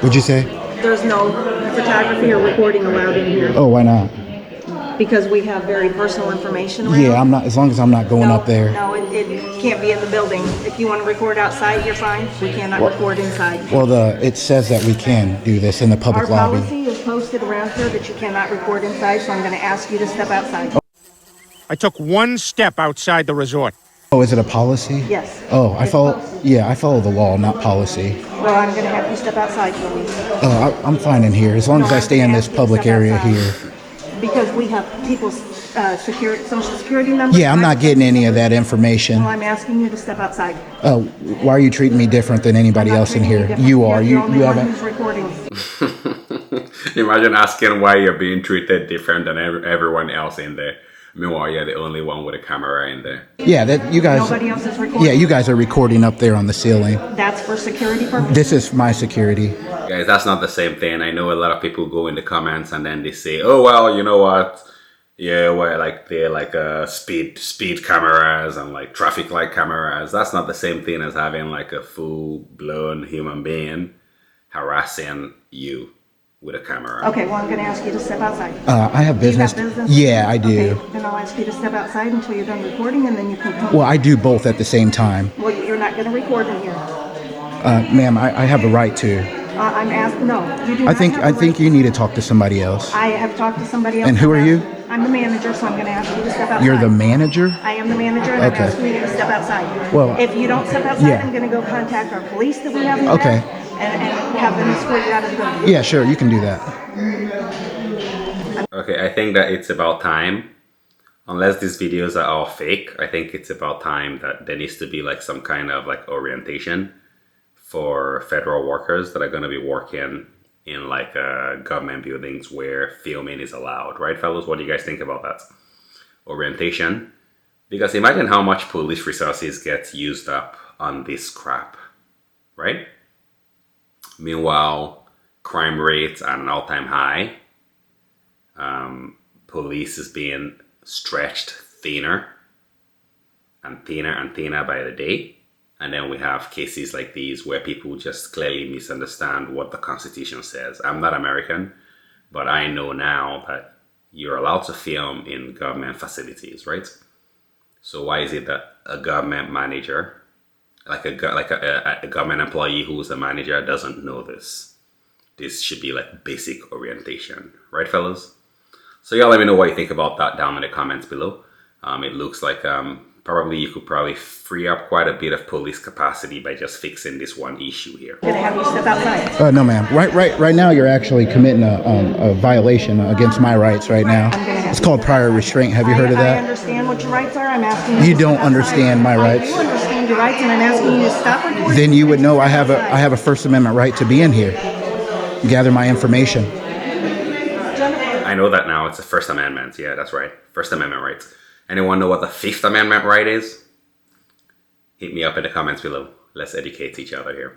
What'd you say? There's no photography or recording allowed in here Oh, why not? because we have very personal information around. Yeah, I'm not, as long as I'm not going No, up there. No, it can't be in the building. If you want to record outside, you're fine. We cannot record inside. Well, it says that we can do this in the Our public lobby. policy is posted around here that you cannot record inside, so I'm going to ask you to step outside. I took one step outside the resort. Oh, is it a policy? Yes. Oh, I It's follow, posted. yeah, I follow the law, not policy. Well, I'm going to have you step outside for me. I'm fine in here, as long as I stay in this public area here. Because we have people's social security numbers. Yeah, I'm not getting any of that information. Well, I'm asking you to step outside. Why are you treating me different than anybody I'm not else in treating here? different. You are. You're the only You one haven't. who's recording. Imagine asking why you're being treated different than everyone else in there. Meanwhile, you're the only one with a camera in there. Yeah, that you guys. Nobody else is recording. Yeah, you guys are recording up there on the ceiling. That's for security purposes. This is my security. Guys, that's not the same thing. I know a lot of people go in the comments and then they say, "Oh well, you know what? Yeah, well, like they're like speed cameras and like traffic light cameras." That's not the same thing as having like a full blown human being harassing you with a camera. Okay, well, I'm going to ask you to step outside. I have Do you business. have business? Yeah, I do. Okay, then I'll ask you to step outside until you're done recording, and then you can come. Well, I do both at the same time. Well, you're not going to record in here. Ma'am, I have a right to. I'm asking. No, you do I not think have I the think right. you need to talk to somebody else. I have talked to somebody else. And who are you? I'm the manager, so I'm going to ask you to step outside. You're the manager? I am the manager, and Okay. I'm asking you to step outside. Well, if you don't step outside, yeah. I'm going to go contact our police that we have in Okay. there and have them escort you out of the building. Yeah, sure, you can do that. Okay, I think that it's about time. Unless these videos are all fake, I think it's about time that there needs to be like some kind of like orientation for federal workers that are going to be working in like government buildings where filming is allowed, right, fellas? What do you guys think about that? Orientation. Because imagine how much police resources get used up on this crap, right? Meanwhile, crime rates are at an all-time high. Police is being stretched thinner and thinner and thinner by the day. And then we have cases like these where people just clearly misunderstand what the Constitution says. I'm not American, but I know now that you're allowed to film in government facilities, right? So why is it that a government manager, like a government employee who's a manager, doesn't know this? This should be like basic orientation, right, fellas? So y'all let me know what you think about that down in the comments below. It looks like probably you could probably free up quite a bit of police capacity by just fixing this one issue here. I'm going to have you step outside. No, ma'am. Right now, you're actually committing a violation against my rights right now. It's called prior restraint. Have you heard of I that? understand what your rights are. I'm asking you. You to don't step outside. understand my rights. I do understand your rights, and I'm asking you to stop recording. Then you would and know step I have outside. a First Amendment right to be in here, gather my information. I know that now. It's the First Amendment. Yeah, that's right. First Amendment rights. Anyone know what the Fifth Amendment right is? Hit me up in the comments below. Let's educate each other here.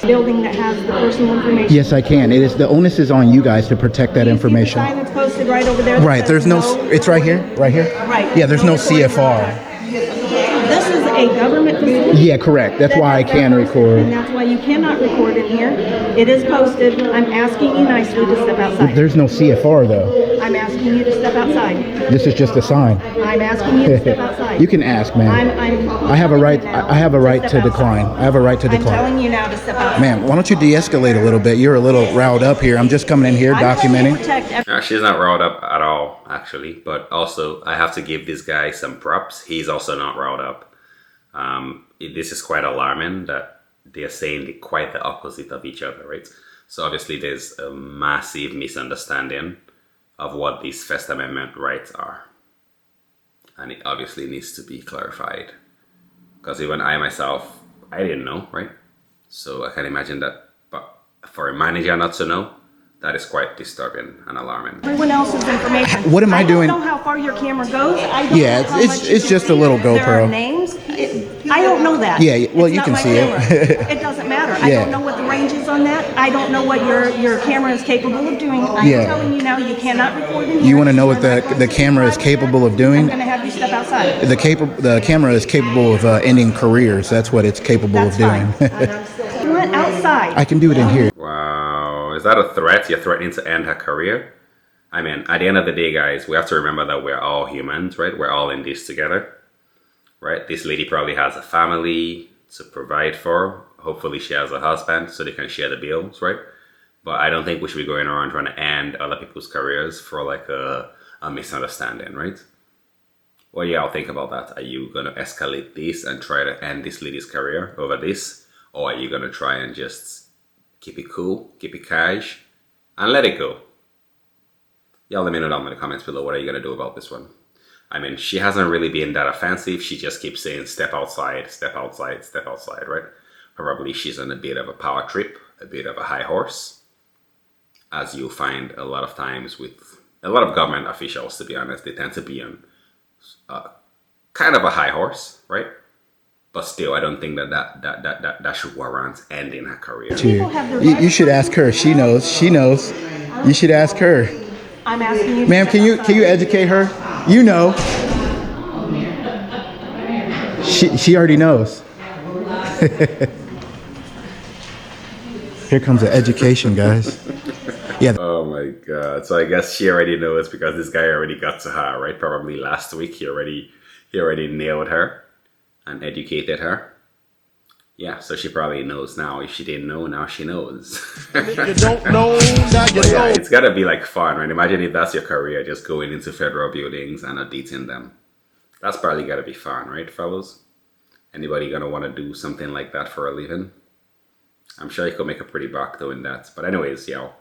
Building that has the personal information. Yes, I can. It is the onus is on you guys to protect that You see the information. sign that's posted right over there. that Right. says There's no. no It's right here. Right here. Right. Yeah. There's no recording. CFR. This is a government facility. Yeah. Correct. That's that why I has can that posted, record. And that's why you cannot record in here. It is posted. I'm asking you nicely to step outside. There's no CFR though. I'm asking you to step outside. This is just a sign. I'm asking you to step outside. You can ask, ma'am. I have a right. I have a right to decline. I have a right to I'm decline. telling you now to step outside. Ma'am, why don't you de-escalate a little bit? You're a little riled up here. I'm just coming in here I'm trying to documenting. protect every- She's not riled up at all, actually. But also, I have to give this guy some props. He's also not riled up. This is quite alarming that they're saying quite the opposite of each other, right? So obviously there's a massive misunderstanding of what these First Amendment rights are. And it obviously needs to be clarified. Because even I myself, I didn't know, right? So I can imagine that, but for a manager not to know, that is quite disturbing and alarming. Everyone else's information. What am I doing? I don't know how far your camera goes. I don't Yeah, know how it's- much you it's can just a see. little There are GoPro. names. I don't know that. Yeah, well, It's you not can my see it. camera. It doesn't matter. I Yeah. don't know what the range is on that. I don't know what your camera is capable of doing. I'm Yeah. telling you now, you cannot record in here. You want to know what You're the not the going to camera is be capable of I'm doing? going to have you step outside. The camera is capable of ending careers. That's what it's capable That's of doing. fine. You went outside. outside. I can do it in here. Wow, is that a threat? You're threatening to end her career? I mean, at the end of the day, guys, we have to remember that we're all humans, right? We're all in this together, right? This lady probably has a family to provide for. Hopefully she has a husband so they can share the bills, right? But I don't think we should be going around trying to end other people's careers for like a misunderstanding, right? What do y'all think about that? Are you going to escalate this and try to end this lady's career over this? Or are you going to try and just keep it cool, keep it cash, and let it go? Y'all let me know down in the comments below. What are you going to do about this one? I mean, she hasn't really been that offensive. She just keeps saying, step outside, step outside, step outside, right? Probably she's on a bit of a power trip, a bit of a high horse. As you'll find a lot of times with a lot of government officials, to be honest, they tend to be on kind of a high horse, right? But still, I don't think that should warrant ending her career. People have the You right should ask her. She knows. She knows. You should ask her. I'm asking you. Ma'am, can you educate her? You know. She already knows. Here comes the education, guys. Yeah. Oh my god. So I guess she already knows because this guy already got to her, right? Probably last week he already nailed her and educated her. Yeah, so she probably knows now. If she didn't know, now she knows. You don't know, now you But yeah, know. it's gotta be like fun, right? Imagine if that's your career, just going into federal buildings and auditing them. That's probably gotta be fun, right, fellas? Anybody gonna want to do something like that for a living? I'm sure you could make a pretty buck doing that. But anyways, yo,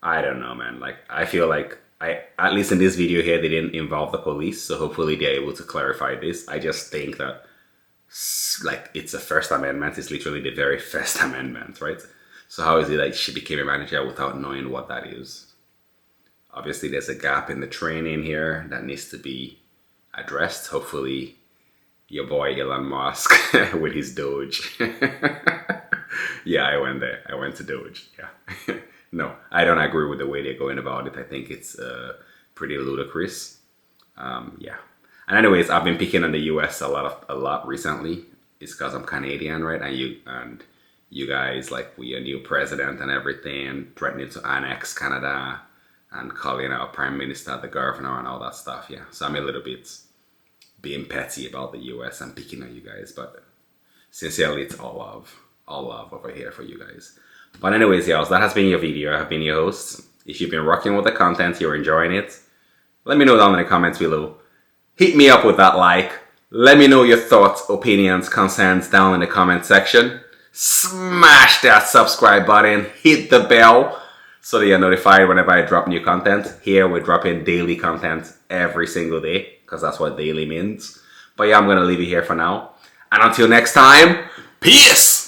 I don't know, man. Like, I feel like at least in this video here, they didn't involve the police. So hopefully they're able to clarify this. I just think that, like, it's a First Amendment. It's literally the very First Amendment, right? So how is it like she became a manager without knowing what that is? Obviously, there's a gap in the training here that needs to be addressed. Hopefully, your boy Elon Musk with his Doge. Yeah, I went there. I went to Doge. Yeah. No, I don't agree with the way they're going about it. I think it's pretty ludicrous. Yeah. And anyways, I've been picking on the US a lot recently. It's because I'm Canadian, right? And you guys, like, we a new president and everything, threatening to annex Canada and calling our prime minister the governor and all that stuff. Yeah. So I'm a little bit being petty about the US and picking on you guys, but sincerely, it's all love over here for you guys. But anyways, y'all, that has been your video. I have been your host. If you've been rocking with the content, you're enjoying it, let me know down in the comments below. Hit me up with that like. Let me know your thoughts, opinions, concerns down in the comment section. Smash that subscribe button. Hit the bell so that you're notified whenever I drop new content. Here, we're dropping daily content every single day because that's what daily means. But yeah, I'm going to leave you here for now. And until next time, peace!